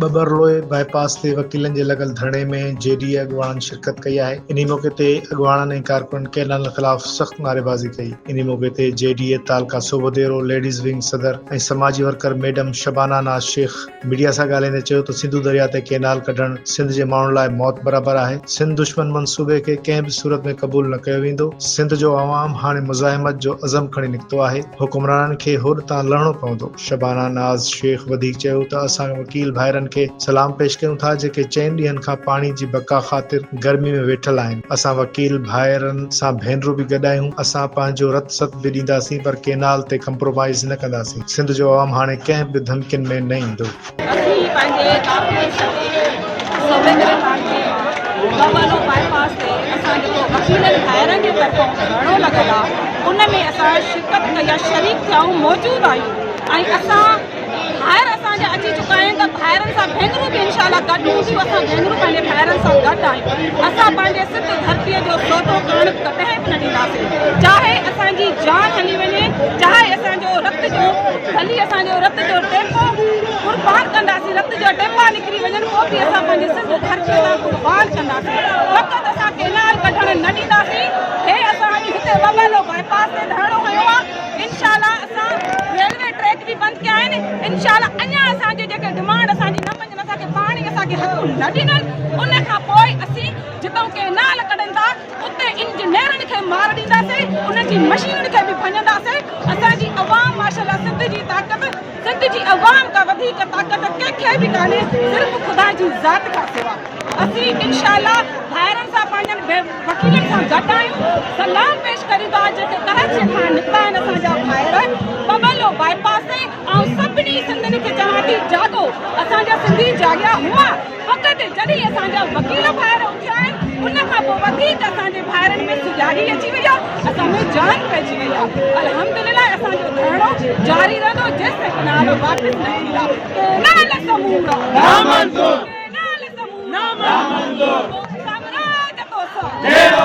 बबरलोए bypass ते वकीलनि जे लॻल धरणे में जेडीए अॻवाननि शिरकत कई आहे। इन मौक़े ते अॻवाननि ऐं कारकुननि केनाल ख़िलाफ़ सख़्त नारेबाज़ी कई। इन मौक़े ते जेडीए तालका सूबो देरो लेडीज़ विंग सदर ऐं समाजी वर्कर मैडम शबाना नाज़ शेख मीडिया सां ॻाल्हाईंदे चयो त सिंधु दरिया ते केनाल कढणु सिंध जे माण्हुनि लाइ मौत बराबरि आहे। सिंध दुश्मन मनसूबे खे कंहिं बि सूरत में क़बूल न कयो वेंदो। सिंध जो अवाम हाणे मुज़ाहिमत जो अज़म खणी निकितो आहे। हुकुमराननि खे होॾ तां लहणो पवंदो। शबाना नाज़ शेख वधीक चयो त असां वकील भाइरनि खे सलाम पेश कयूं था जेके 4 ॾींहनि खां पाणी जी बका ख़ातिर गर्मी में वेठल आहिनि। असां वकील भाइरनि सां भेनरूं बि गॾु आहियूं। असां पंहिंजो रत सत बि ॾींदासीं पर केनाल ते कंप्रोमाइज़ न कंदासीं। सिंध जो अवाम हाणे कंहिं बि धमकियुनि में न ईंदो। उनमें असां शिरकत या शरीक थियूं मौजूद आहियूं ऐं असां ॿाहिरि असांजा अची चुका आहियूं त भाइरनि सां भेनरूं बि इनशाला गॾु हूंदियूं। असां भेनरूं पंहिंजे भाइरनि सां गॾु आहियूं। असां पंहिंजे सिंध धरतीअ जो सौदो करणु कॾहिं बि न ॾींदासीं। चाहे असांजी जान हली वञे, चाहे असांजो रत जो हली असांजो रत जो टेपो कुर्बान कंदासीं। रत जो टेपा निकिरी वञनि पोइ बि असां पंहिंजे सिंध धरतीअ सां कुर्बान कंदासीं। वक़्तु असां केनाल कढणु न ॾींदासीं। हे असां अॼु हिते बबलो बाईपास ते धरणो कयो आहे। इनशाला असां रेलवे ट्रैक बि बंदि कया आहिनि। इनशाला अञा असांजी जेके डिमांड असांजी न मञनि, असांखे पाणी असांखे हक़ न ॾिननि, उन खां पोइ असीं जितां केनाल कढनि था उते इंजीनियरनि खे मार ॾींदासीं, उन्हनि जी मशीनुनि खे बि भञंदासीं। असांजी अवाम माशाल्लाह सिंध जी ताक़त, सिंध जी अवाम खां वधीक ताक़त कंहिंखे बि कान्हे, सिर्फ़ु ख़ुदा जी ज़ात खां सिवा। असीं इनशाला भाइरनि सां पंहिंजनि वकीलनि सां गॾु आहियूं। सलाम पेश कयूं था जेके कराची खां निकिता आहिनि असांजा भाइर बबलो बाईपास ते। ऐं सभिनी सिंधियुनि खे चवां थी जागो, असांजा सिंधी जाॻिया हुआ। फ़क़ति जॾहिं असांजा वकील भाइर उथिया आहिनि उन खां पोइ वधीक असांजे भाइरनि में सुजाॻी अची वई आहे, असां में जान पइजी वई आहे। अल्हम्दुलिल्लाह असांजो धरणो जारी रहंदो जेसिताईं केनाल वापसि न थींदा। केनाल समूरा ना मंज़ूर, केनाल समूरा ना मंज़ूर, साम्राज्य तो